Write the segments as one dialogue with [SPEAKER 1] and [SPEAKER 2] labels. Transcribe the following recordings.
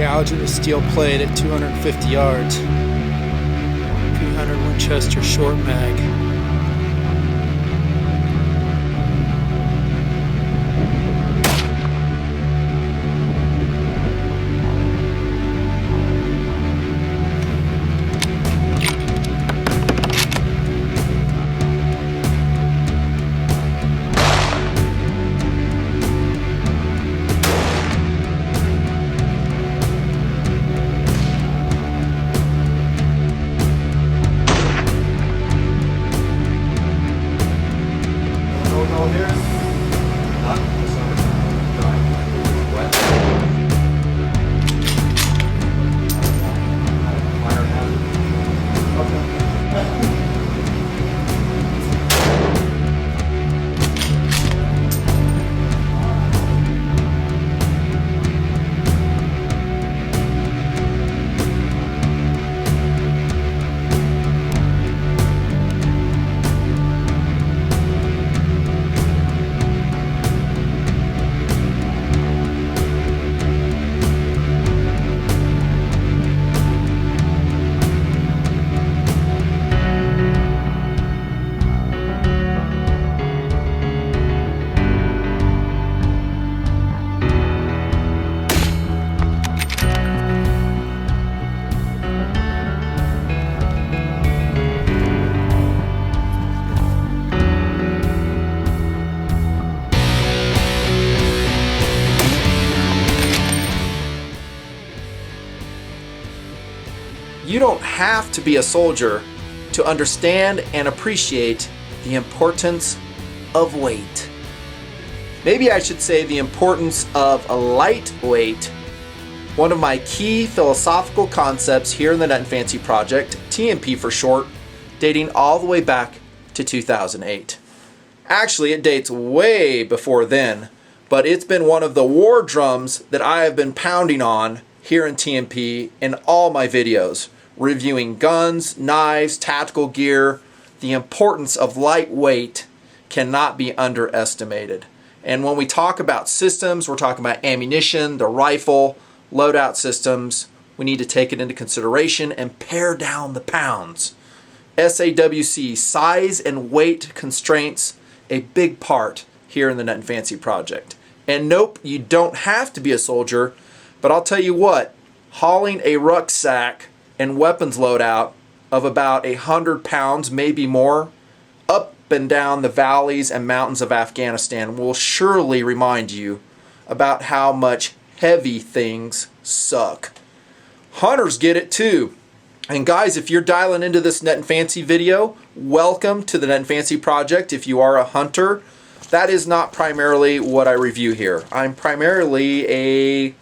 [SPEAKER 1] gouging the steel plate at 250 yards. 300 Winchester short mag.
[SPEAKER 2] You don't have to be a soldier to understand and appreciate the importance of weight. Maybe I should say the importance of a lightweight. One of my key philosophical concepts here in the Nutnfancy project, TNP for short, dating all the way back to 2008. Actually, it dates way before then, but it's been one of the war drums that I have been pounding on here in TNP in all my videos, reviewing guns, knives, tactical gear. The importance of lightweight cannot be underestimated. And when we talk about systems, we're talking about ammunition, the rifle, loadout systems. We need to take it into consideration and pare down the pounds. SAWC, size and weight constraints, a big part here in the Nutnfancy project. And nope, you don't have to be a soldier, but I'll tell you what, hauling a rucksack and weapons loadout of about 100 pounds, maybe more, up and down the valleys and mountains of Afghanistan will surely remind you about how much heavy things suck. Hunters get it too. And guys, if you're dialing into this Nutnfancy video, welcome to the Nutnfancy project. If you are a hunter, that is not primarily what I review here. I'm primarily a,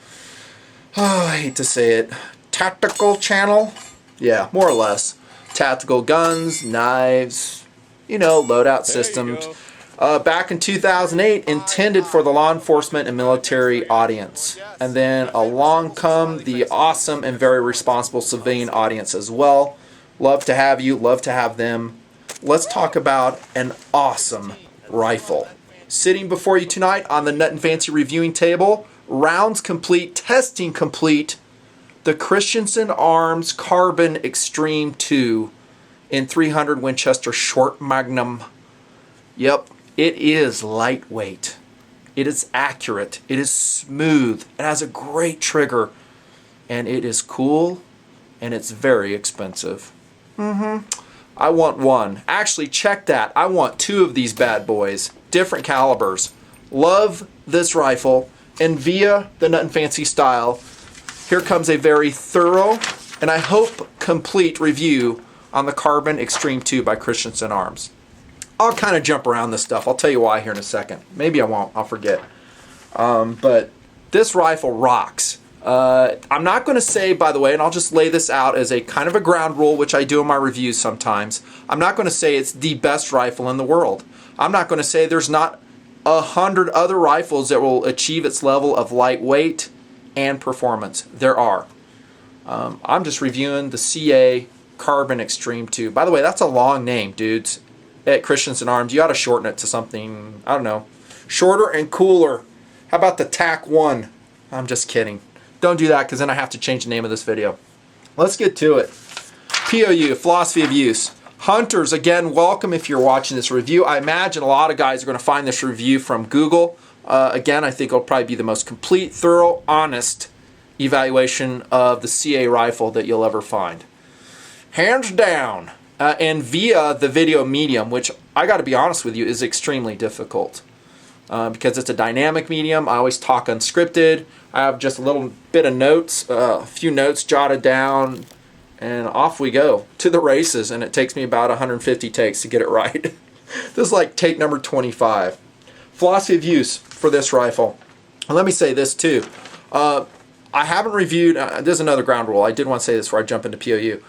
[SPEAKER 2] I hate to say it, tactical channel. Yeah, more or less. Tactical guns, knives, loadout systems. Back in 2008, intended for the law enforcement and military audience. And then along come the awesome and very responsible civilian audience as well. Love to have you, love to have them. Let's talk about an awesome rifle. Sitting before you tonight on the Nutnfancy reviewing table, rounds complete, testing complete, the Christensen Arms Carbon Extreme 2 in 300 Winchester Short Magnum. Yep, it is lightweight. It is accurate. It is smooth. It has a great trigger. And it is cool. And it's very expensive. I want one. Actually, check that. I want two of these bad boys. Different calibers. Love this rifle. And via the Nutnfancy style, here comes a very thorough and I hope complete review on the Carbon Extreme 2 by Christensen Arms. I'll kind of jump around this stuff. I'll tell you why here in a second. Maybe I won't. I'll forget. But this rifle rocks. I'm not going to say, by the way, and I'll just lay this out as a kind of a ground rule, which I do in my reviews sometimes. I'm not going to say it's the best rifle in the world. I'm not going to say there's not 100 other rifles that will achieve its level of lightweight and performance. There are. I'm just reviewing the CA Carbon Extreme 2. By the way, that's a long name, dudes. At Christensen Arms, you ought to shorten it to something, I don't know, shorter and cooler. How about the TAC 1? I'm just kidding. don't do that because then I have to change the name of this video. Let's get to it. POU, philosophy of use. Hunters, again, welcome if you're watching this review. I imagine a lot of guys are going to find this review from Google. Again, I think it'll probably be the most complete, thorough, honest evaluation of the CA rifle that you'll ever find. Hands down. And via the video medium, which I got to be honest with you is extremely difficult. Because it's a dynamic medium. I always talk unscripted. I have just a little bit of notes, a few notes jotted down, and off we go to the races, and it takes me about 150 takes to get it right. This is like take number 25. Philosophy of use for this rifle. And let me say this too. I haven't reviewed, there's another ground rule. I did want to say this before I jump into POU.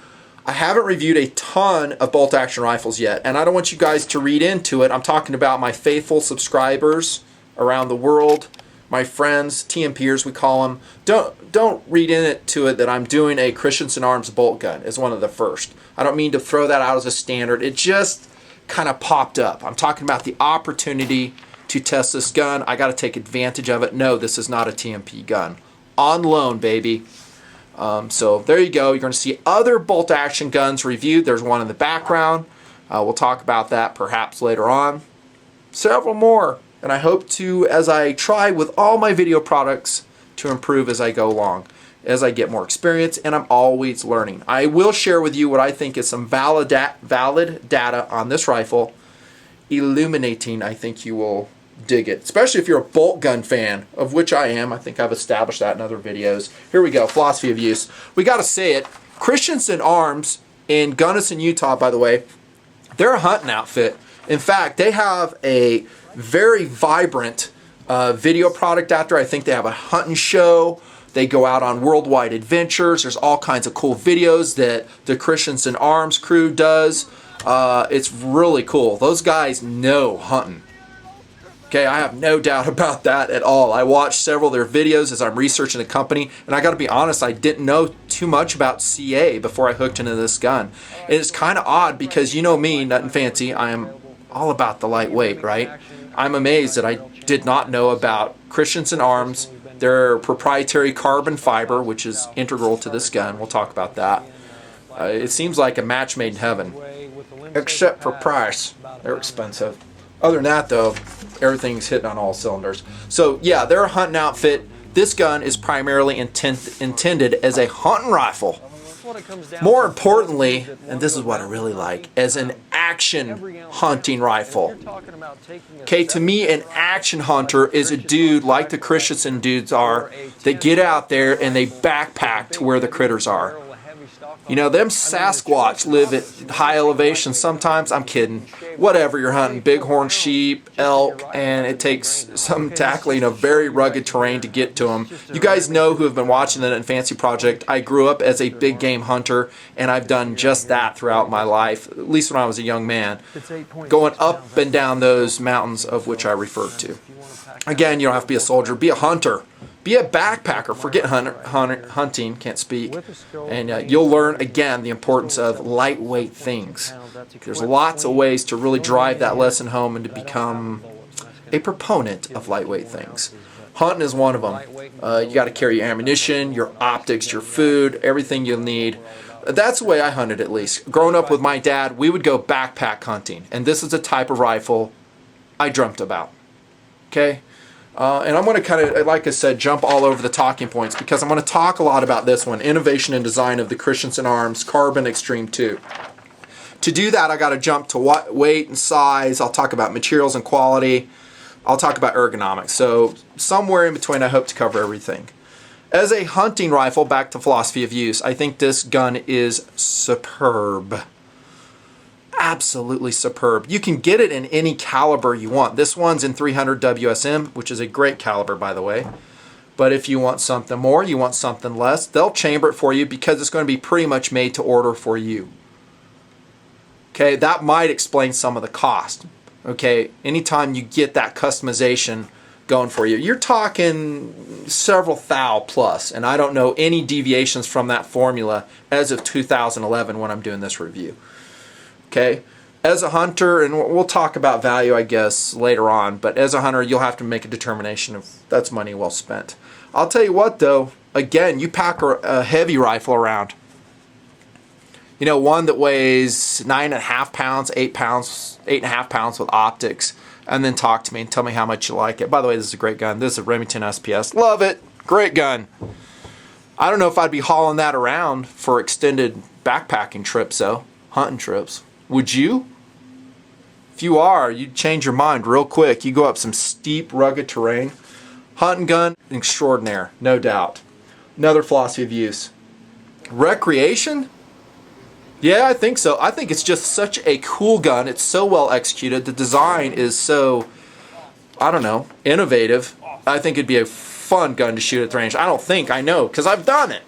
[SPEAKER 2] I haven't reviewed a ton of bolt action rifles yet, and I don't want you guys to read into it. I'm talking about my faithful subscribers around the world, my friends, TNPers we call them. Don't read into it that I'm doing a Christensen Arms bolt gun as one of the first. I don't mean to throw that out as a standard. It just kind of popped up. I'm talking about the opportunity to test this gun. I got to take advantage of it. No, this is not a TNP gun. On loan, baby. So there you go. You're going to see other bolt action guns reviewed. There's one in the background. We'll talk about that perhaps later on. Several more. And I hope to, as I try with all my video products, to improve as I go along, as I get more experience, and I'm always learning. I will share with you what I think is some valid data on this rifle. Illuminating, I think you will dig it, especially if you're a bolt gun fan, of which I am. I think I've established that in other videos. Here we go, philosophy of use. We got to say it. Christensen Arms in Gunnison, Utah, by the way, they're a hunting outfit. In fact, they have a very vibrant video product out there. I think they have a hunting show. They go out on worldwide adventures. There's all kinds of cool videos that the Christensen Arms crew does. It's really cool. Those guys know hunting. Okay, I have no doubt about that at all. I watched several of their videos as I'm researching the company, and I got to be honest, I didn't know too much about CA before I hooked into this gun. It's kind of odd because you know me, Nutnfancy, I am all about the lightweight, right? I'm amazed that I did not know about Christensen Arms, their proprietary carbon fiber, which is integral to this gun. We'll talk about that. It seems like a match made in heaven, except for price. They're expensive. Other than that, though, everything's hitting on all cylinders. So, yeah, they're a hunting outfit. This gun is primarily intended as a hunting rifle. More importantly, and this is what I really like, as an action hunting rifle. Okay, to me, an action hunter is a dude like the Christensen dudes are that get out there and they backpack to where the critters are. You know, them Sasquatch live at high elevation sometimes. I'm kidding. Whatever, you're hunting bighorn sheep, elk, and it takes some tackling of very rugged terrain to get to them. You guys know who have been watching the Nutnfancy Project. I grew up as a big game hunter, and I've done just that throughout my life, at least when I was a young man, going up and down those mountains of which I referred to. Again, you don't have to be a soldier. Be a hunter. Be a backpacker. Forget hunting. Can't speak. And you'll learn, again, the importance of lightweight things. There's lots of ways to really drive that lesson home and to become a proponent of lightweight things. Hunting is one of them. You got to carry your ammunition, your optics, your food, everything you'll need. That's the way I hunted, at least. Growing up with my dad, we would go backpack hunting. And this is a type of rifle I dreamt about. Okay? And I'm going to kind of, like I said, jump all over the talking points because I'm going to talk a lot about this one, innovation and design of the Christensen Arms Carbon Extreme 2. To do that, I got to jump to weight and size. I'll talk about materials and quality. I'll talk about ergonomics. So somewhere in between, I hope to cover everything. As a hunting rifle, back to philosophy of use, I think this gun is superb. Absolutely superb. You can get it in any caliber you want. This one's in 300 WSM, which is a great caliber, by the way. But if you want something more, you want something less, they'll chamber it for you because it's going to be pretty much made to order for you. Okay, that might explain some of the cost. Okay, anytime you get that customization going for you, you're talking several thou plus, and I don't know any deviations from that formula as of 2011 when I'm doing this review. Okay, as a hunter, and we'll talk about value, I guess, later on, but as a hunter, you'll have to make a determination if that's money well spent. I'll tell you what, though, again, you pack a heavy rifle around. You know, one that weighs 9.5 pounds, 8 pounds, 8.5 pounds with optics, and then talk to me and tell me how much you like it. By the way, this is a great gun. This is a Remington SPS. Love it. Great gun. I don't know if I'd be hauling that around for extended backpacking trips, though. Hunting trips. Would you? If you are, you'd change your mind real quick. You go up some steep, rugged terrain. Hunting gun, extraordinaire, no doubt. Another philosophy of use. Recreation? Yeah, I think so. I think it's just such a cool gun. It's so well executed. The design is so, I don't know, innovative. I think it'd be a fun gun to shoot at the range. I don't think, I know, because I've done it.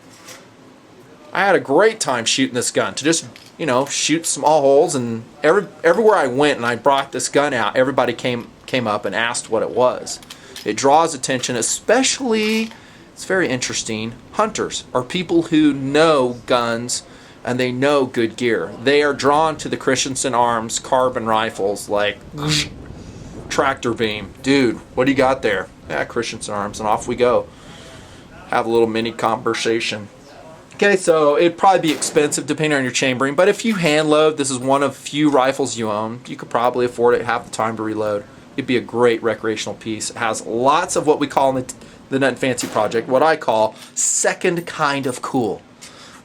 [SPEAKER 2] I had a great time shooting this gun. To just, you know, shoot small holes, and everywhere I went and I brought this gun out, everybody came up and asked what it was. It draws attention, especially, it's very interesting, hunters or people who know guns and they know good gear. They are drawn to the Christensen Arms carbon rifles, like tractor beam. Dude, what do you got there? Yeah, Christensen Arms, and off we go. Have a little mini conversation. Okay, so it'd probably be expensive depending on your chambering, but if you hand load, this is one of few rifles you own, you could probably afford it, have the time to reload. It'd be a great recreational piece. It has lots of what we call in the Nutnfancy project, what I call second kind of cool.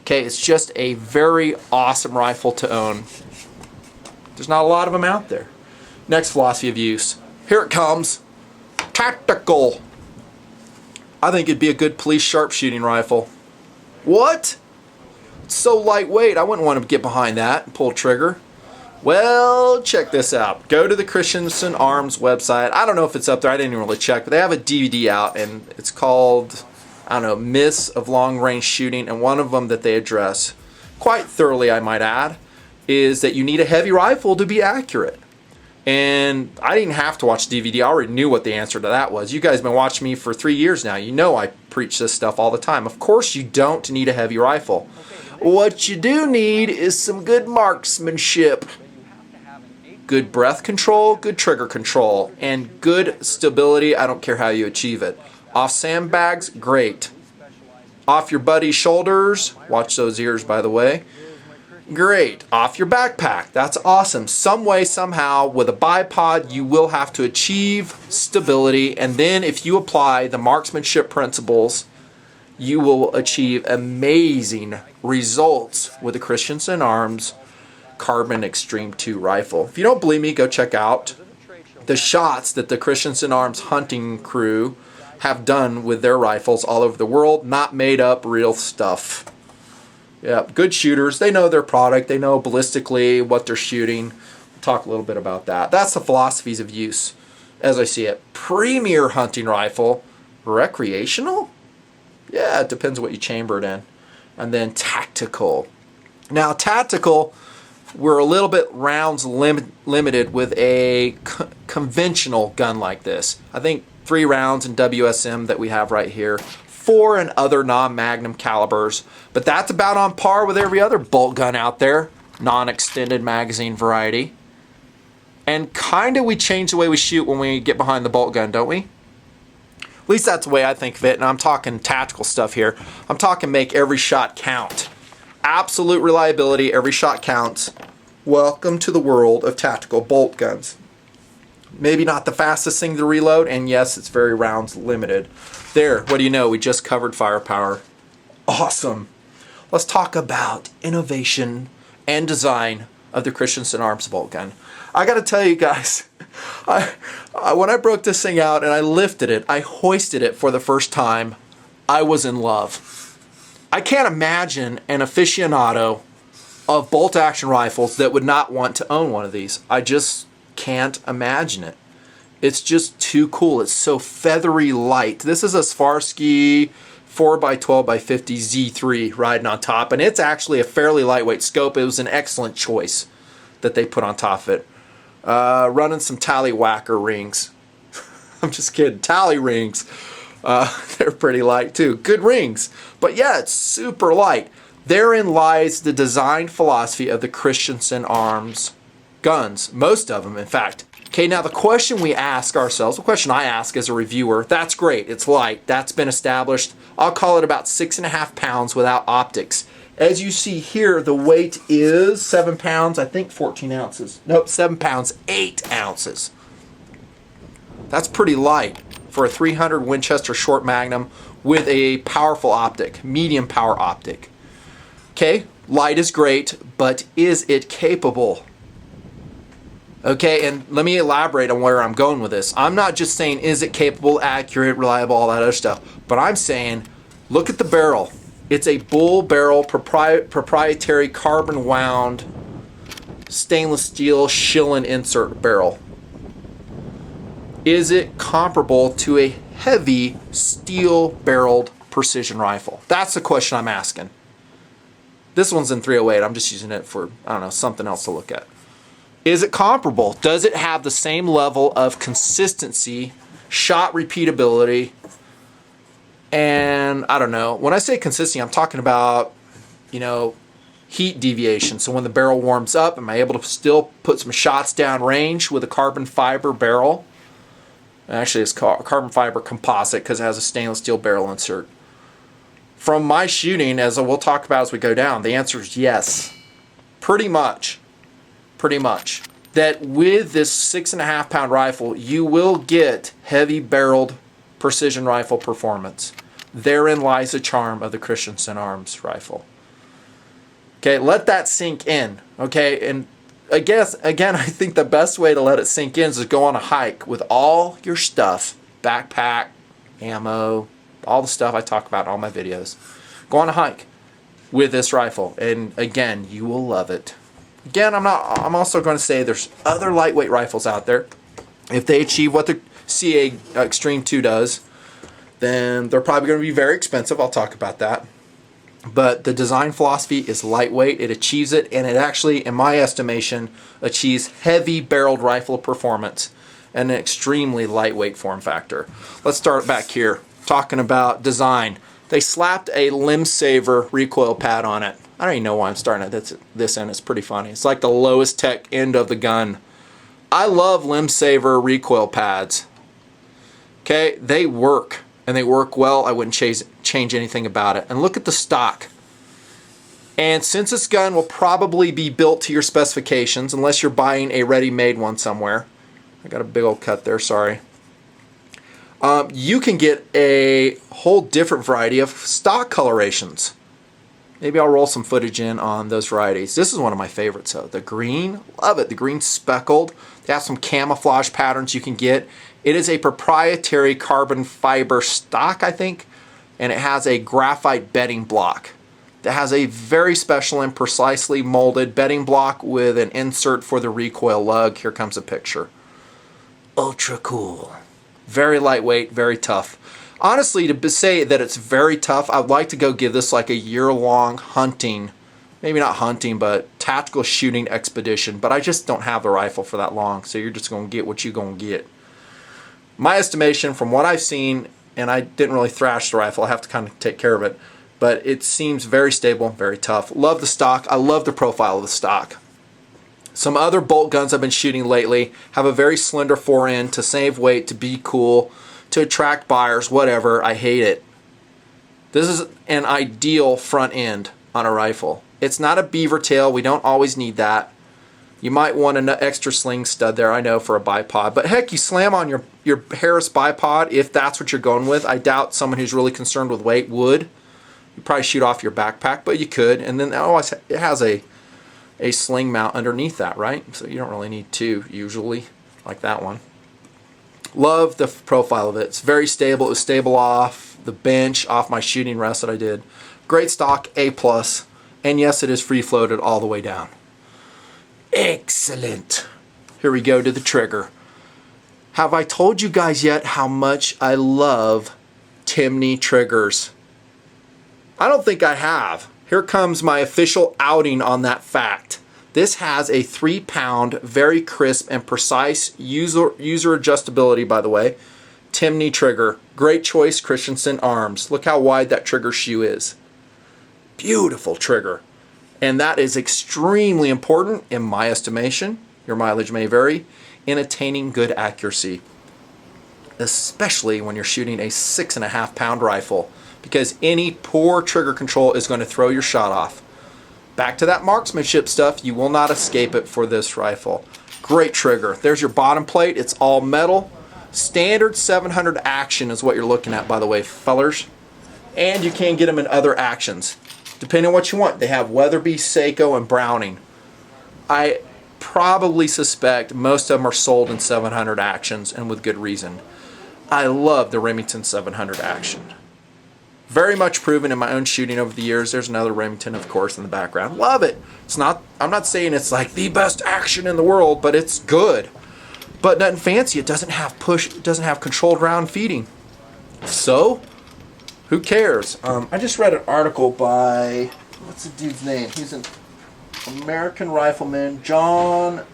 [SPEAKER 2] Okay, it's just a very awesome rifle to own. There's not a lot of them out there. Next philosophy of use. Here it comes. Tactical. I think it'd be a good police sharpshooting rifle. What? It's so lightweight. I wouldn't want to get behind that and pull a trigger. Well, check this out. Go to the Christensen Arms website. I don't know if it's up there. I didn't even really check, but they have a DVD out, and it's called, I don't know, Myths of Long Range Shooting, and one of them that they address, quite thoroughly I might add, is that you need a heavy rifle to be accurate. And I didn't have to watch DVD. I already knew what the answer to that was. You guys have been watching me for 3 years now. You know I preach this stuff all the time. Of course you don't need a heavy rifle. What you do need is some good marksmanship. Good breath control, good trigger control, and good stability. I don't care how you achieve it. Off sandbags, great. Off your buddy's shoulders, watch those ears by the way, great. Off your backpack, that's awesome. Some way, somehow, with a bipod, you will have to achieve stability, and then if you apply the marksmanship principles, you will achieve amazing results with the Christensen Arms Carbon Extreme 2 rifle. If you don't believe me, go check out the shots that the Christensen Arms hunting crew have done with their rifles all over the world. Not made up, real stuff. Yeah, good shooters. They know their product. They know ballistically what they're shooting. We'll talk a little bit about that. That's the philosophies of use as I see it. Premier hunting rifle. Recreational? Yeah, it depends what you chamber it in. And then tactical. Now, tactical, we're a little bit rounds limited with a conventional gun like this. I think 3 rounds in WSM that we have right here, 4 in other non-magnum calibers, but that's about on par with every other bolt gun out there, non-extended magazine variety. And kinda we change the way we shoot when we get behind the bolt gun, don't we? At least that's the way I think of it, and I'm talking tactical stuff here. I'm talking make every shot count. Absolute reliability, every shot counts. Welcome to the world of tactical bolt guns. Maybe not the fastest thing to reload, and yes, it's very rounds limited. There, what do you know? We just covered firepower. Awesome. Let's talk about innovation and design of the Christensen Arms bolt gun. I gotta tell you guys, when I broke this thing out and I lifted it, I hoisted it for the first time, I was in love. I can't imagine an aficionado of bolt-action rifles that would not want to own one of these. I just can't imagine it. It's just too cool. It's so feathery light. This is a Swarovski 4x12x50 Z3 riding on top, and it's actually a fairly lightweight scope. It was an excellent choice that they put on top of it. Running some Talley whacker rings. I'm just kidding. Talley rings. They're pretty light too. Good rings. But yeah, it's super light. Therein lies the design philosophy of the Christensen Arms guns. Most of them, in fact. Okay, now the question we ask ourselves, the question I ask as a reviewer, that's great, it's light, that's been established. I'll call it about 6.5 pounds without optics. As you see here, the weight is 7 pounds, I think 14 ounces. Nope, 7 pounds, 8 ounces. That's pretty light for a 300 Winchester short magnum with a powerful optic, medium power optic. Okay, light is great, but is it capable? Okay, and let me elaborate on where I'm going with this. I'm not just saying is it capable, accurate, reliable, all that other stuff, but I'm saying look at the barrel. It's a bull barrel, proprietary carbon wound stainless steel Shilen insert barrel. Is it comparable to a heavy steel barreled precision rifle? That's the question I'm asking. This one's in 308. I'm just using it for, I don't know, something else to look at. Is it comparable? Does it have the same level of consistency, shot repeatability, and I don't know. When I say consistency, I'm talking about, you know, heat deviation. So when the barrel warms up, am I able to still put some shots down range with a carbon fiber barrel? Actually, it's called carbon fiber composite because it has a stainless steel barrel insert. From my shooting, as we'll talk about as we go down, the answer is yes. Pretty much. That with this 6.5 pound rifle, you will get heavy barreled precision rifle performance. Therein lies the charm of the Christensen Arms rifle. Okay, let that sink in. Okay, and I guess, again, I think the best way to let it sink in is to go on a hike with all your stuff, backpack, ammo, all the stuff I talk about in all my videos. Go on a hike with this rifle, and again, you will love it. Again, I'm also going to say there's other lightweight rifles out there. If they achieve what the CA Extreme 2 does, then they're probably going to be very expensive. I'll talk about that. But the design philosophy is lightweight. It achieves it, and it actually, in my estimation, achieves heavy barreled rifle performance and an extremely lightweight form factor. Let's start back here, talking about design. They slapped a Limbsaver recoil pad on it. I don't even know why I'm starting at this end. It's pretty funny. It's like the lowest tech end of the gun. I love Limbsaver recoil pads. Okay, they work, and they work well. I wouldn't change anything about it. And look at the stock. And since this gun will probably be built to your specifications, unless you're buying a ready-made one somewhere. I got a big old cut there, sorry. You can get a whole different variety of stock colorations. Maybe I'll roll some footage in on those varieties. This is one of my favorites though. The green, love it. The green speckled. They have some camouflage patterns you can get. It is a proprietary carbon fiber stock, I think, and it has a graphite bedding block. That has a very special and precisely molded bedding block with an insert for the recoil lug. Here comes a picture. Ultra cool. Very lightweight, very tough. Honestly, to say that it's very tough, I'd like to go give this like a year-long hunting, maybe not hunting, but tactical shooting expedition, but I just don't have the rifle for that long, so you're just going to get what you're going to get. My estimation from what I've seen, and I didn't really thrash the rifle, I have to kind of take care of it, but it seems very stable, very tough. Love the stock. I love the profile of the stock. Some other bolt guns I've been shooting lately have a very slender fore end to save weight, to be cool, to attract buyers, whatever. I hate it. This is an ideal front end on a rifle. It's not a beaver tail. We don't always need that. You might want an extra sling stud there, I know, for a bipod. But heck, you slam on your Harris bipod if that's what you're going with. I doubt someone who's really concerned with weight would. You'd probably shoot off your backpack, but you could. And then it has a sling mount underneath that, right? So you don't really need two usually, like that one. Love the profile of it. It's very stable. It was stable off the bench, off my shooting rest that I did. Great stock, A+. And yes, it is free floated all the way down. Excellent. Here we go to the trigger. Have I told you guys yet how much I love Timney triggers? I don't think I have. Here comes my official outing on that fact. This has a 3-pound, very crisp and precise user adjustability, by the way, Timney trigger. Great choice, Christensen Arms. Look how wide that trigger shoe is. Beautiful trigger. And that is extremely important, in my estimation, your mileage may vary, in attaining good accuracy, especially when you're shooting a 6.5 pound rifle, because any poor trigger control is going to throw your shot off. Back to that marksmanship stuff, you will not escape it for this rifle. Great trigger. There's your bottom plate. It's all metal. Standard 700 action is what you're looking at, by the way, fellers. And you can get them in other actions, depending on what you want. They have Weatherby, Seiko, and Browning. I probably suspect most of them are sold in 700 actions, and with good reason. I love the Remington 700 action. Very much proven in my own shooting over the years. There's another Remington, of course, in the background. Love it. It's not. I'm not saying it's like the best action in the world, but it's good. But nothing fancy. It doesn't have push. It doesn't have controlled round feeding. So, who cares? I just read an article by, what's the dude's name? He's an American rifleman, John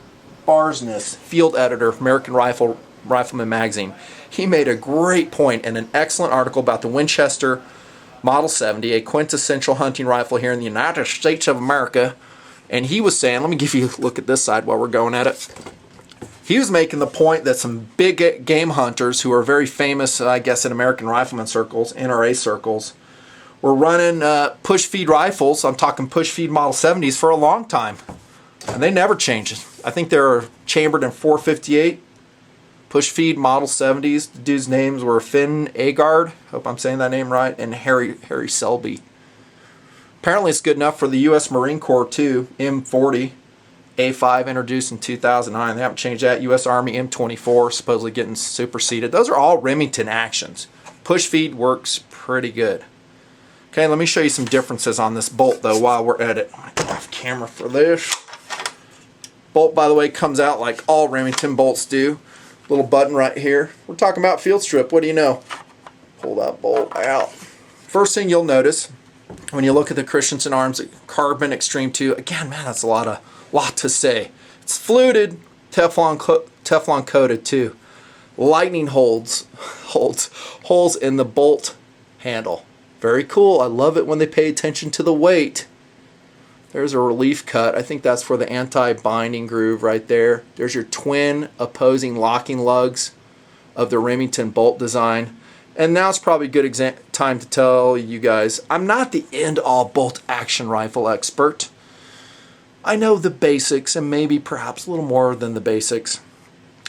[SPEAKER 2] Barsness, field editor of American Rifleman magazine. He made a great point in an excellent article about the Winchester Model 70, a quintessential hunting rifle here in the United States of America. And he was saying, let me give you a look at this side while we're going at it. He was making the point that some big game hunters who are very famous, I guess, in American rifleman circles, NRA circles, were running push feed rifles. I'm talking push feed Model 70s for a long time. And they never changed. I think they're chambered in 458. Push feed Model 70s. The dude's names were Finn Agard, hope I'm saying that name right, and Harry Selby. Apparently it's good enough for the U.S. Marine Corps too. M40, A5 introduced in 2009. They haven't changed that. U.S. Army M24 supposedly getting superseded. Those are all Remington actions. Push feed works pretty good. Okay, let me show you some differences on this bolt though while we're at it. I'm going to get off camera for this. Bolt, by the way, comes out like all Remington bolts do. Little button right here. We're talking about field strip. What do you know? Pull that bolt out. First thing you'll notice when you look at the Christensen Arms Carbon Extreme 2, again, man, that's a lot to say. It's fluted, Teflon coated too. Lightning holes in the bolt handle. Very cool. I love it when they pay attention to the weight. There's a relief cut. I think that's for the anti-binding groove right there. There's your twin opposing locking lugs of the Remington bolt design. And now it's probably a good time to tell you guys, I'm not the end-all bolt action rifle expert. I know the basics and maybe perhaps a little more than the basics.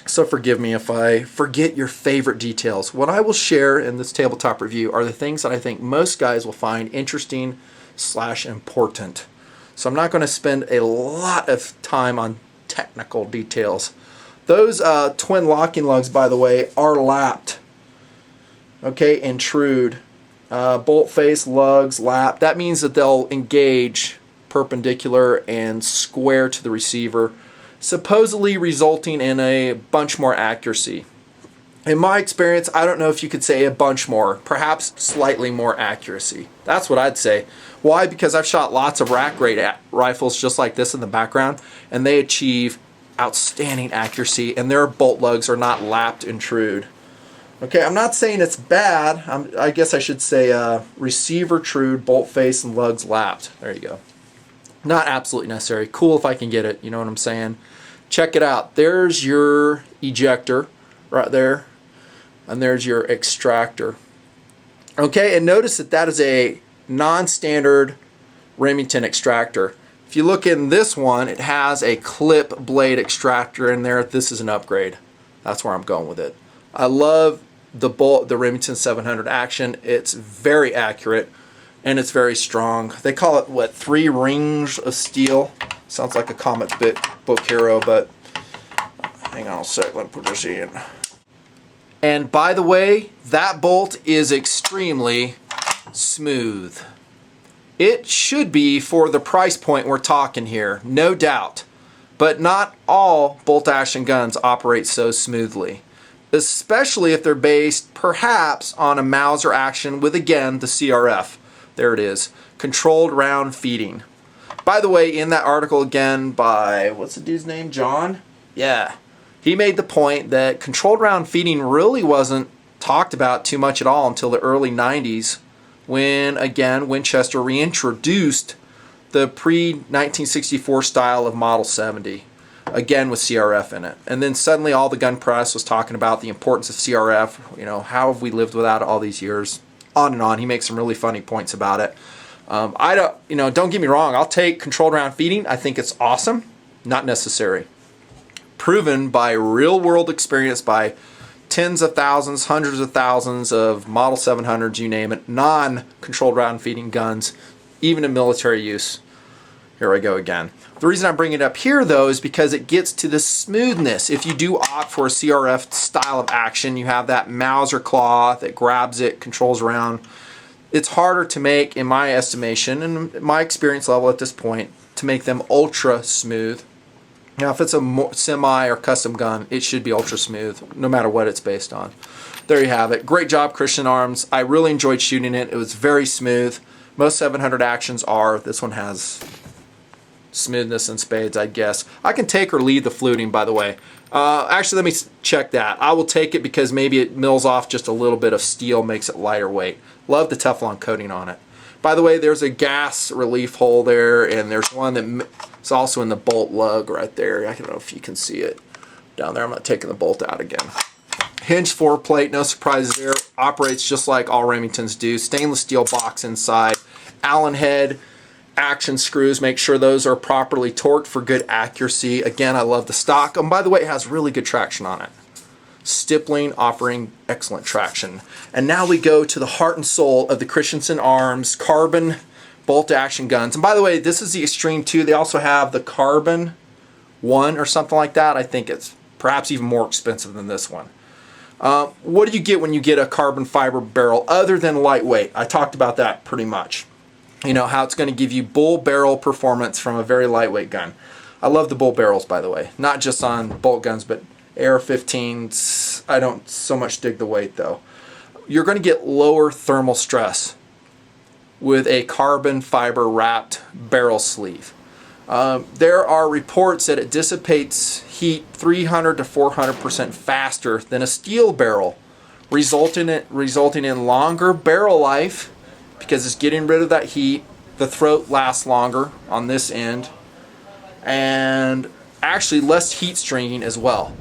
[SPEAKER 2] So forgive me if I forget your favorite details. What I will share in this tabletop review are the things that I think most guys will find interesting / important. So I'm not going to spend a lot of time on technical details. Those twin locking lugs, by the way, are lapped. Okay, intrude. Bolt face, lugs, lap. That means that they'll engage perpendicular and square to the receiver, supposedly resulting in a bunch more accuracy. In my experience, I don't know if you could say a bunch more, perhaps slightly more accuracy. That's what I'd say. Why? Because I've shot lots of rack rate rifles just like this in the background, and they achieve outstanding accuracy, and their bolt lugs are not lapped intrude. Okay, I'm not saying it's bad. I guess I should say receiver trude, bolt face, and lugs lapped. There you go. Not absolutely necessary. Cool if I can get it, you know what I'm saying? Check it out. There's your ejector right there, and there's your extractor. Okay, and notice that that is a non-standard Remington extractor. If you look in this one, it has a clip blade extractor in there. This is an upgrade. That's where I'm going with it. I love the Remington 700 action. It's very accurate and it's very strong. They call it, what, 3 rings of steel? Sounds like a comic book hero, but hang on a sec, let me put this in. And by the way, that bolt is extremely smooth. It should be for the price point we're talking here, no doubt. But not all bolt action guns operate so smoothly, especially if they're based perhaps on a Mauser action with, again, the CRF. There it is, controlled round feeding. By the way, in that article again by, what's the dude's name, John? Yeah. He made the point that controlled round feeding really wasn't talked about too much at all until the early 90s when, again, Winchester reintroduced the pre-1964 style of Model 70. again with CRF in it. And then suddenly all the gun press was talking about the importance of CRF. You know, how have we lived without it all these years? On and on. He makes some really funny points about it. I don't, you know, don't get me wrong. I'll take controlled round feeding. I think it's awesome. Not necessary. Proven by real world experience by tens of thousands, hundreds of thousands of Model 700s, you name it, non-controlled round feeding guns, even in military use. Here I go again. The reason I bring it up here though is because it gets to the smoothness. If you do opt for a CRF style of action, you have that Mauser claw that grabs it, controls around. It's harder to make, in my estimation, and my experience level at this point, to make them ultra smooth. Now, if it's a semi or custom gun, it should be ultra smooth, no matter what it's based on. There you have it. Great job, Christensen Arms. I really enjoyed shooting it. It was very smooth. Most 700 actions are. This one has smoothness in spades, I guess. I can take or leave the fluting, by the way. Actually, let me check that. I will take it because maybe it mills off just a little bit of steel, makes it lighter weight. Love the Teflon coating on it. By the way, there's a gas relief hole there, and there's one that's also in the bolt lug right there. I don't know if you can see it down there. I'm not taking the bolt out again. Hinge foreplate, no surprises there. Operates just like all Remingtons do. Stainless steel box inside. Allen head. Action screws, make sure those are properly torqued for good accuracy. Again, I love the stock. And by the way, it has really good traction on it. Stippling offering excellent traction. And now we go to the heart and soul of the Christensen Arms carbon bolt action guns. And by the way, this is the Extreme 2. They also have the Carbon 1 or something like that. I think it's perhaps even more expensive than this one. What do you get when you get a carbon fiber barrel other than lightweight? I talked about that pretty much. You know, how it's going to give you bull barrel performance from a very lightweight gun. I love the bull barrels, by the way. Not just on bolt guns, but AR-15s. I don't so much dig the weight, though. You're going to get lower thermal stress with a carbon fiber wrapped barrel sleeve. There are reports that it dissipates heat 300 to 400% faster than a steel barrel, resulting in longer barrel life, because it's getting rid of that heat. The throat lasts longer on this end, and actually less heat stringing as well.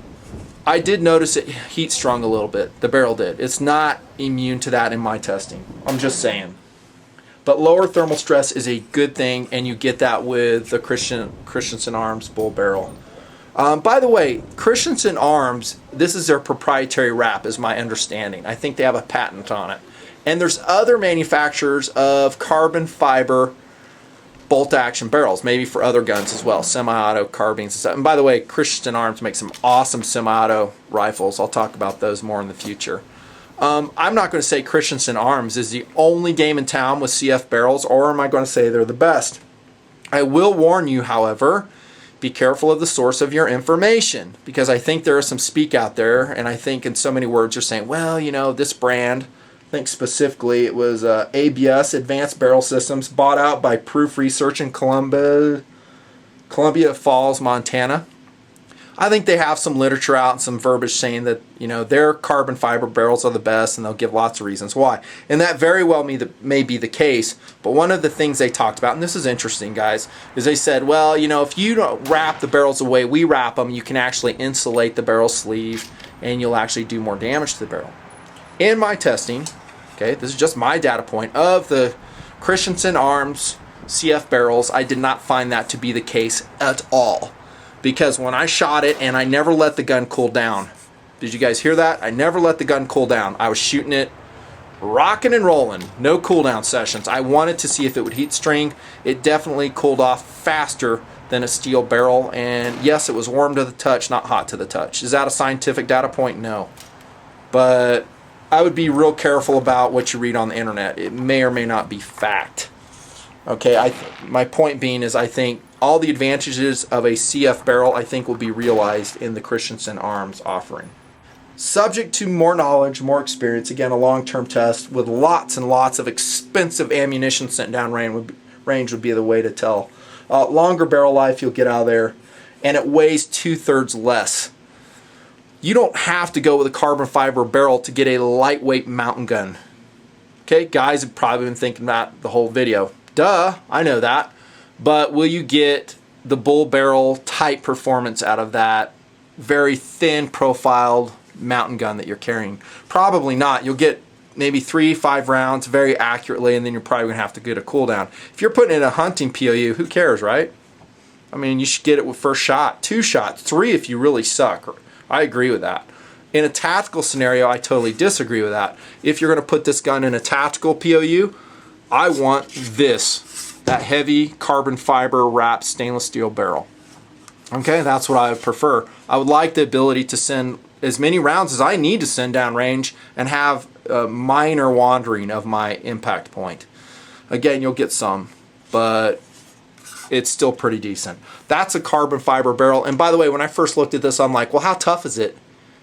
[SPEAKER 2] I did notice it heat strung a little bit. The barrel did. It's not immune to that in my testing. I'm just saying. But lower thermal stress is a good thing, and you get that with the Christensen Arms bull barrel. By the way, Christensen Arms, this is their proprietary wrap, is my understanding. I think they have a patent on it. And there's other manufacturers of carbon fiber bolt action barrels, maybe for other guns as well, semi-auto carbines and stuff. And by the way, Christensen Arms makes some awesome semi-auto rifles. I'll talk about those more in the future. I'm not going to say Christensen Arms is the only game in town with CF barrels, or am I going to say they're the best? I will warn you, however, be careful of the source of your information, because I think there is some speak out there, and I think in so many words you're saying, well, you know, this brand, I think specifically it was ABS, Advanced Barrel Systems, bought out by Proof Research in Columbia Falls, Montana. I think they have some literature out and some verbiage saying that, you know, their carbon fiber barrels are the best, and they'll give lots of reasons why. And that very well may be the case, but one of the things they talked about, and this is interesting, guys, is they said, well, you know, if you don't wrap the barrels the way we wrap them, you can actually insulate the barrel sleeve, and you'll actually do more damage to the barrel. In my testing, okay, this is just my data point, of the Christensen Arms CF barrels, I did not find that to be the case at all. Because when I shot it, and I never let the gun cool down. Did you guys hear that? I never let the gun cool down. I was shooting it, rocking and rolling. No cool down sessions. I wanted to see if it would heat string. It definitely cooled off faster than a steel barrel. And yes, it was warm to the touch, not hot to the touch. Is that a scientific data point? No. But I would be real careful about what you read on the internet. It may or may not be fact. Okay, my point being is I think all the advantages of a CF barrel, I think, will be realized in the Christensen Arms offering. Subject to more knowledge, more experience, again, a long-term test with lots and lots of expensive ammunition sent down range would be the way to tell. Longer barrel life you'll get out of there, and it weighs 2/3 less. You don't have to go with a carbon fiber barrel to get a lightweight mountain gun. Okay, guys have probably been thinking that the whole video. Duh, I know that. But will you get the bull barrel type performance out of that very thin profiled mountain gun that you're carrying. Probably not. You'll get maybe 3-5 rounds very accurately, and then you're probably going to have to get a cooldown. If you're putting in a hunting POU, who cares, right? I mean, you should get it with first shot, 2 shots, 3 if you really suck. I agree with that. In a tactical scenario, I totally disagree with that. If you're going to put this gun in a tactical POU, I want this, that heavy carbon fiber wrapped stainless steel barrel. Okay, that's what I would prefer. I would like the ability to send as many rounds as I need to send down range and have a minor wandering of my impact point. Again, you'll get some, but it's still pretty decent. That's a carbon fiber barrel. And by the way, when I first looked at this, I'm like, well, how tough is it?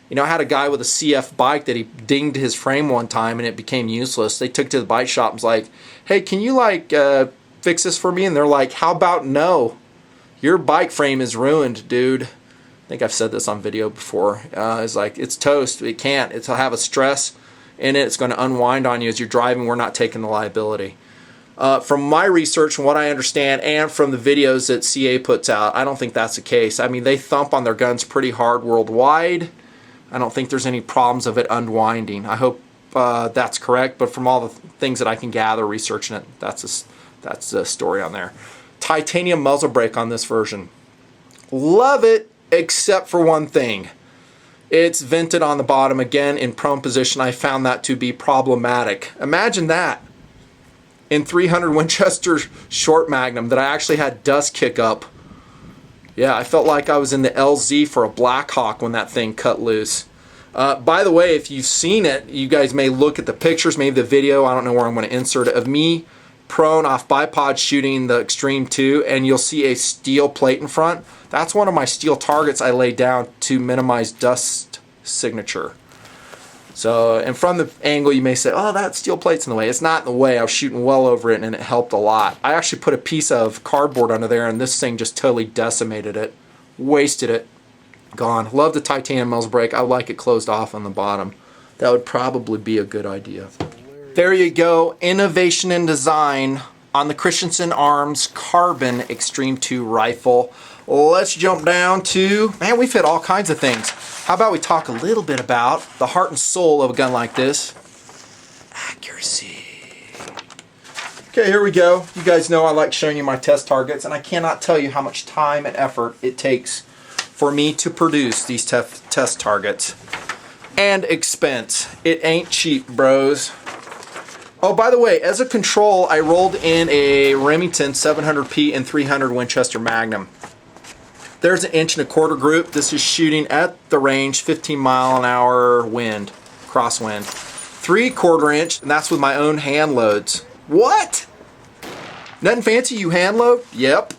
[SPEAKER 2] You know, I had a guy with a CF bike that he dinged his frame one time and it became useless. They took it to the bike shop and was like, hey, can you like fix this for me? And they're like, how about no? Your bike frame is ruined, dude. I think I've said this on video before. It's like, it's toast. It can't. It'll have a stress in it. It's going to unwind on you as you're driving. We're not taking the liability. From my research and what I understand, and from the videos that CA puts out, I don't think that's the case. I mean, they thump on their guns pretty hard worldwide. I don't think there's any problems of it unwinding. I hope that's correct, but from all the things that I can gather researching it, that's the story on there. Titanium muzzle brake on this version. Love it, except for one thing. It's vented on the bottom again in prone position. I found that to be problematic. Imagine that. In 300 Winchester short magnum that I actually had dust kick up. Yeah, I felt like I was in the LZ for a Blackhawk when that thing cut loose. By the way, if you've seen it, you guys may look at the pictures, maybe the video, I don't know where I'm going to insert it, of me prone off bipod shooting the Extreme 2, and you'll see a steel plate in front. That's one of my steel targets I laid down to minimize dust signature. So, and from the angle you may say, oh, that steel plate's in the way. It's not in the way. I was shooting well over it and it helped a lot. I actually put a piece of cardboard under there and this thing just totally decimated it. Wasted it. Gone. Love the titanium muzzle brake. I would like it closed off on the bottom. That would probably be a good idea. There you go. Innovation in design on the Christensen Arms Carbon Extreme 2 rifle. Let's jump down to, man, we've hit all kinds of things. How about we talk a little bit about the heart and soul of a gun like this? Accuracy. Okay, here we go. You guys know I like showing you my test targets, and I cannot tell you how much time and effort it takes for me to produce these test targets. And expense. It ain't cheap, bros. Oh, by the way, as a control, I rolled in a Remington 700P and 300 Winchester Magnum. There's an 1 1/4 group. This is shooting at the range, 15 mile an hour wind, crosswind. 3/4 inch, and that's with my own hand loads. What? Nothing fancy, you hand load? Yep.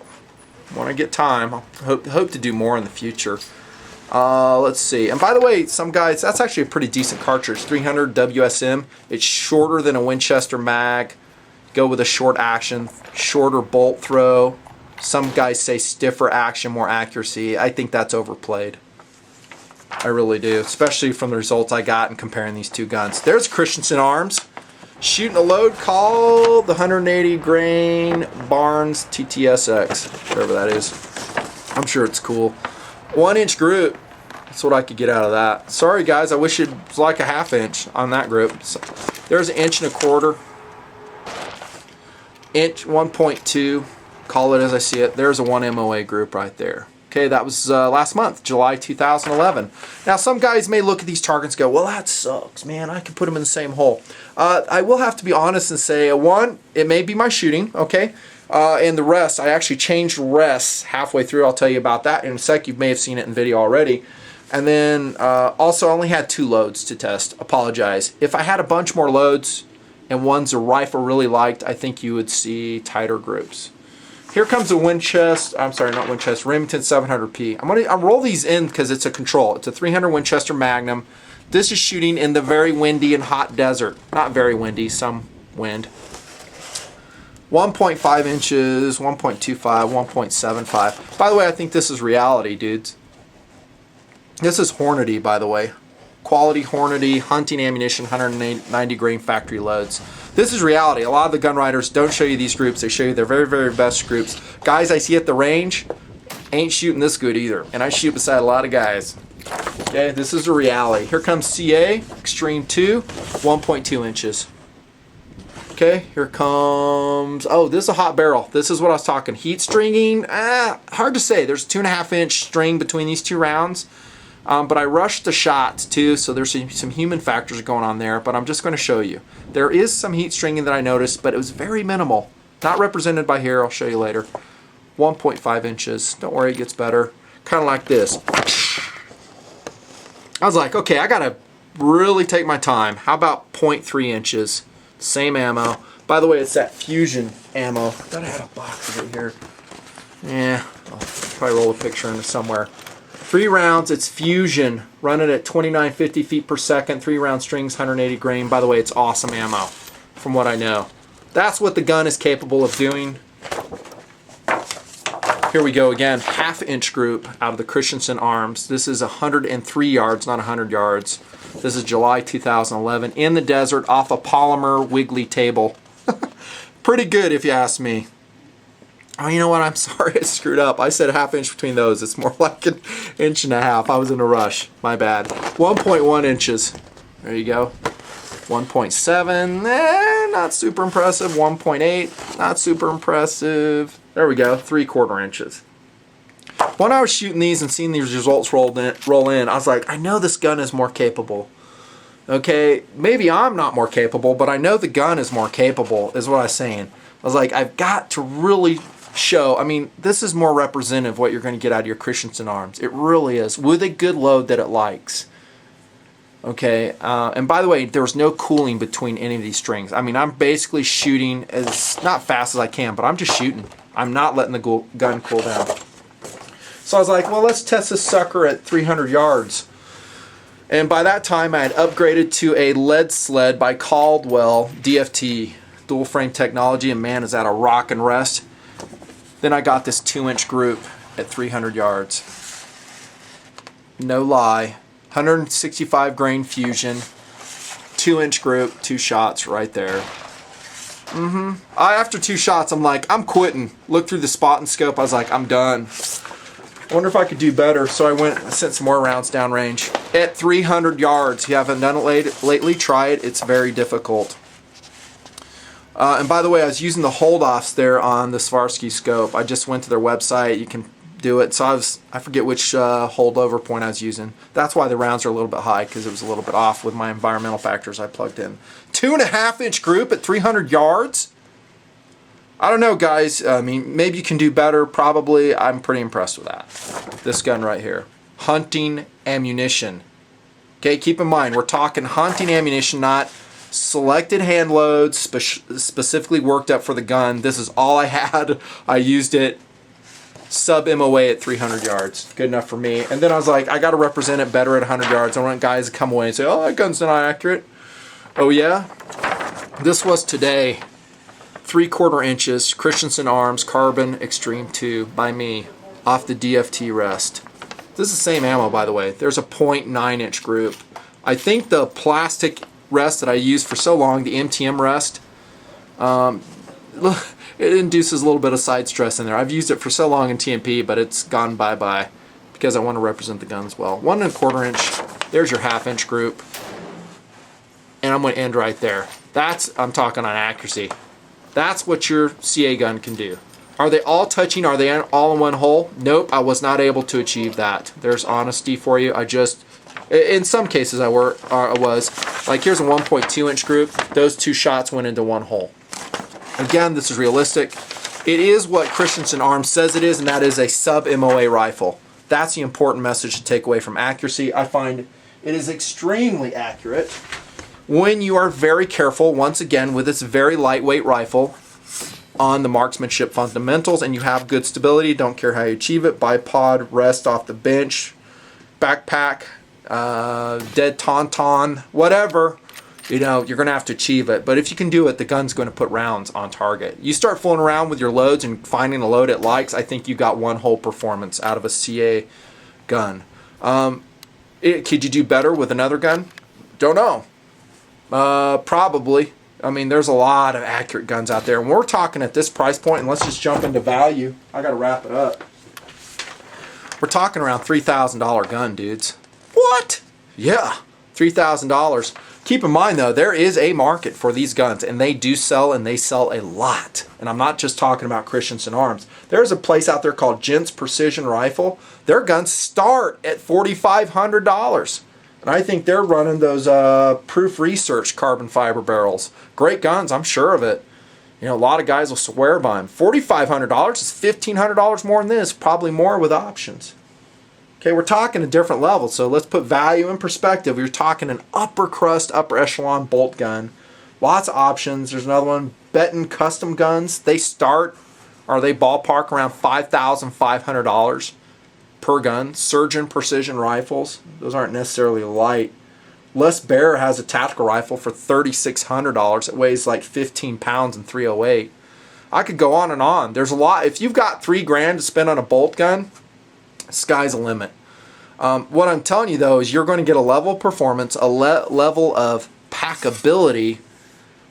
[SPEAKER 2] When I get time, I hope to do more in the future. Let's see. And by the way, some guys, that's actually a pretty decent cartridge. 300 WSM. It's shorter than a Winchester mag. Go with a short action, shorter bolt throw. Some guys say stiffer action, more accuracy. I think that's overplayed. I really do, especially from the results I got in comparing these two guns. There's Christensen Arms, shooting a load called the 180 grain Barnes TTSX, whatever that is. I'm sure it's cool. 1 inch group. That's what I could get out of that. Sorry guys, I wish it was like a 1/2 inch on that group. So there's an 1 1/4 inch, 1.2. Call it as I see it. There's a 1 MOA group right there. Okay, that was last month, July 2011. Now, some guys may look at these targets and go, well, that sucks, man. I can put them in the same hole. I will have to be honest and say, one, it may be my shooting, okay? And the rest, I actually changed rests halfway through. I'll tell you about that in a sec. You may have seen it in video already. And then also, I only had 2 loads to test. Apologize. If I had a bunch more loads and ones the rifle really liked, I think you would see tighter groups. Here comes a Winchester, I'm sorry, not Winchester, Remington 700P. I'll roll these in because it's a control. It's a 300 Winchester Magnum. This is shooting in the very windy and hot desert. Not very windy, some wind. 1.5 inches, 1.25, 1.75. By the way, I think this is reality, dudes. This is Hornady, by the way. Quality Hornady hunting ammunition, 190 grain factory loads. This is reality. A lot of the gun writers don't show you these groups. They show you their very, very best groups. Guys I see at the range, ain't shooting this good either. And I shoot beside a lot of guys. Okay, this is a reality. Here comes CA Extreme 2, 1.2 inches. Okay, here comes, oh, this is a hot barrel. This is what I was talking. Heat stringing, hard to say. There's a 2.5 inch string between these two rounds. But I rushed the shots too, so there's some human factors going on there, but I'm just going to show you. There is some heat stringing that I noticed, but it was very minimal. Not represented by here, I'll show you later. 1.5 inches. Don't worry, it gets better. Kind of like this. I was like, okay, I got to really take my time. How about 0.3 inches? Same ammo. By the way, it's that Fusion ammo. I thought I had a box of it here. Yeah, I'll probably roll a picture into somewhere. 3 rounds, it's Fusion. Run it at 2950 feet per second. 3 round strings, 180 grain. By the way, it's awesome ammo, from what I know. That's what the gun is capable of doing. Here we go again. 1/2 inch group out of the Christensen Arms. This is 103 yards, not 100 yards. This is July 2011. In the desert, off a polymer wiggly table. Pretty good if you ask me. Oh, you know what? I'm sorry I screwed up. I said 1/2 inch between those. It's more like 1.5 inches. I was in a rush. My bad. 1.1 inches. There you go. 1.7. Not super impressive. 1.8. Not super impressive. There we go. 3/4 inches. When I was shooting these and seeing these results roll in, I was like, I know this gun is more capable. Okay, maybe I'm not more capable, but I know the gun is more capable, is what I was saying. I was like, I've got to really show, I mean, this is more representative of what you're going to get out of your Christensen Arms. It really is, with a good load that it likes. Okay, and by the way, there was no cooling between any of these strings. I mean, I'm basically shooting as, not fast as I can, but I'm just shooting. I'm not letting the gun cool down. So I was like, well, let's test this sucker at 300 yards. And by that time, I had upgraded to a lead sled by Caldwell DFT, dual frame technology, and man, is that a rock and rest. Then I got this 2-inch group at 300 yards. No lie. 165 grain Fusion, 2-inch group, 2 shots right there. After 2 shots, I'm like, I'm quitting. Looked through the spot and scope, I was like, I'm done. I wonder if I could do better, so I sent some more rounds downrange. At 300 yards, if you haven't done it lately, try it. It's very difficult. And by the way, I was using the hold-offs there on the Swarovski scope. I just went to their website. You can do it. So I forget which holdover point I was using. That's why the rounds are a little bit high, because it was a little bit off with my environmental factors I plugged in. 2.5 inch group at 300 yards? I don't know, guys. I mean, maybe you can do better. Probably. I'm pretty impressed with that. This gun right here. Hunting ammunition. Okay, keep in mind, we're talking hunting ammunition, not selected hand loads specifically worked up for the gun. This is all I had. I used it. Sub-MOA at 300 yards. Good enough for me. And then I was like, I got to represent it better at 100 yards. I want guys to come away and say, oh, that gun's not accurate. Oh, yeah? This was today. 3/4 inches, Christensen Arms, Carbon Extreme 2 by me, off the DFT rest. This is the same ammo, by the way. There's a 0.9 inch group. I think the plastic rest that I used for so long, the MTM rest, it induces a little bit of side stress in there. I've used it for so long in TNP, but it's gone bye-bye because I want to represent the guns well. 1.25 inch, there's your 1/2 inch group. And I'm going to end right there. I'm talking on accuracy. That's what your CA gun can do. Are they all touching? Are they all in one hole? Nope, I was not able to achieve that. There's honesty for you. In some cases I was. Like here's a 1.2 inch group. Those 2 shots went into one hole. Again, this is realistic. It is what Christensen Arms says it is, and that is a sub-MOA rifle. That's the important message to take away from accuracy. I find it is extremely accurate when you are very careful, once again, with this very lightweight rifle on the marksmanship fundamentals, and you have good stability. Don't care how you achieve it. Bipod, rest off the bench, backpack, dead tauntaun, whatever. You know, you're going to have to achieve it. But if you can do it, the gun's going to put rounds on target. You start fooling around with your loads and finding a load it likes, I think you got one whole performance out of a CA gun. Could you do better with another gun? Don't know. Probably. I mean, there's a lot of accurate guns out there. And we're talking at this price point, and let's just jump into value. I got to wrap it up. We're talking around $3,000 gun, dudes. What? Yeah, $3,000. Keep in mind though, there is a market for these guns, and they do sell, and they sell a lot. And I'm not just talking about Christensen Arms. There's a place out there called Jense Precision Rifle. Their guns start at $4,500. And I think they're running those Proof Research carbon fiber barrels. Great guns, I'm sure of it. You know, a lot of guys will swear by them. $4,500 is $1,500 more than this, probably more with options. Okay, we're talking a different level, so let's put value in perspective. We're talking an upper crust, upper echelon bolt gun. Lots of options. There's another one, Bettin Custom guns. They start, or they ballpark around $5,500 per gun. Surgeon Precision rifles. Those aren't necessarily light. Les Baer has a tactical rifle for $3,600. It weighs like 15 pounds and .308. I could go on and on. There's a lot. If you've got $3,000 to spend on a bolt gun, sky's the limit. What I'm telling you though is you're going to get a level of performance, a level of packability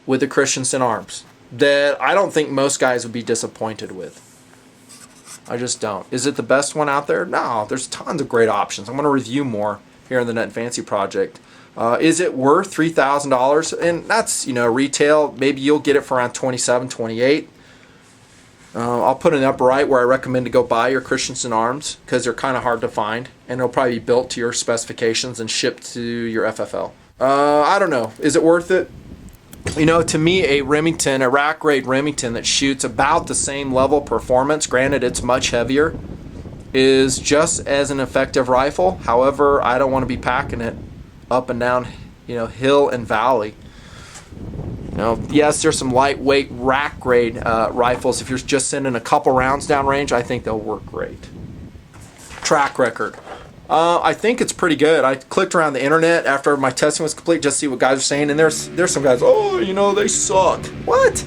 [SPEAKER 2] with the Christensen Arms that I don't think most guys would be disappointed with. I just don't. Is it the best one out there? No, there's tons of great options. I'm going to review more here in the Nutnfancy project. Is it worth $3,000? And that's, you know, retail. Maybe you'll get it for around $27, $28. I'll put an up right where I recommend to go buy your Christensen Arms because they're kind of hard to find, and they'll probably be built to your specifications and shipped to your FFL. I don't know. Is it worth it? You know, to me, a Remington, a rack grade Remington that shoots about the same level of performance, granted it's much heavier, is just as an effective rifle. However, I don't want to be packing it up and down, you know, hill and valley. Yes, there's some lightweight rack grade rifles. If you're just sending a couple rounds downrange, I think they'll work great. Track record. I think it's pretty good. I clicked around the internet after my testing was complete just to see what guys are saying, and there's some guys, oh, you know, they suck. What?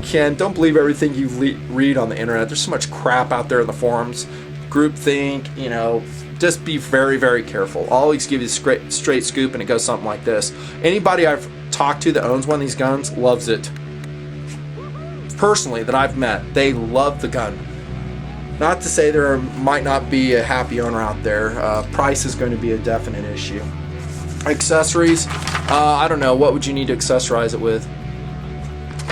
[SPEAKER 2] Ken, don't believe everything you read on the internet. There's so much crap out there in the forums. Groupthink, you know, just be very, very careful. I'll always give you the straight scoop, and it goes something like this. Anybody I've talked to that owns one of these guns loves it. Personally, that I've met, they love the gun. Not to say there might not be a happy owner out there. Price is going to be a definite issue. Accessories, I don't know. What would you need to accessorize it with?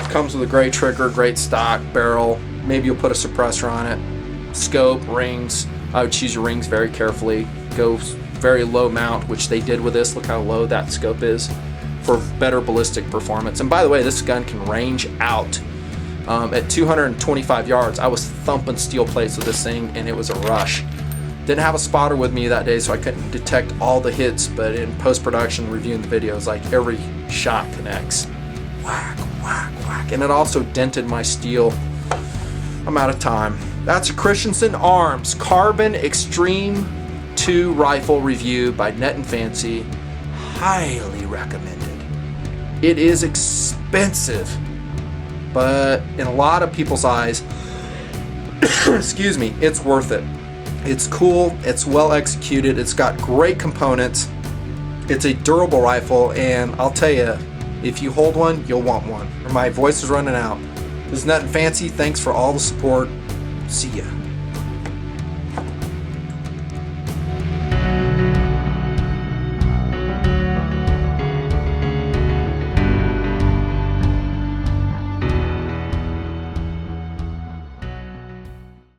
[SPEAKER 2] Comes with a great trigger, great stock, barrel. Maybe you'll put a suppressor on it. Scope, rings. I would choose your rings very carefully. Go very low mount, which they did with this. Look how low that scope is for better ballistic performance. And by the way, this gun can range out at 225 yards. I was thumping steel plates with this thing, and it was a rush. Didn't have a spotter with me that day, so I couldn't detect all the hits, but in post-production, reviewing the videos, like every shot connects. Whack, whack, whack. And it also dented my steel. I'm out of time. That's a Christensen Arms Carbon Extreme 2 rifle review by Nutnfancy. Highly recommended. It is expensive, but in a lot of people's eyes, excuse me, it's worth it. It's cool, it's well executed, it's got great components, it's a durable rifle, and I'll tell you, if you hold one, you'll want one. My voice is running out. This is Nutnfancy. Thanks for all the support. See ya.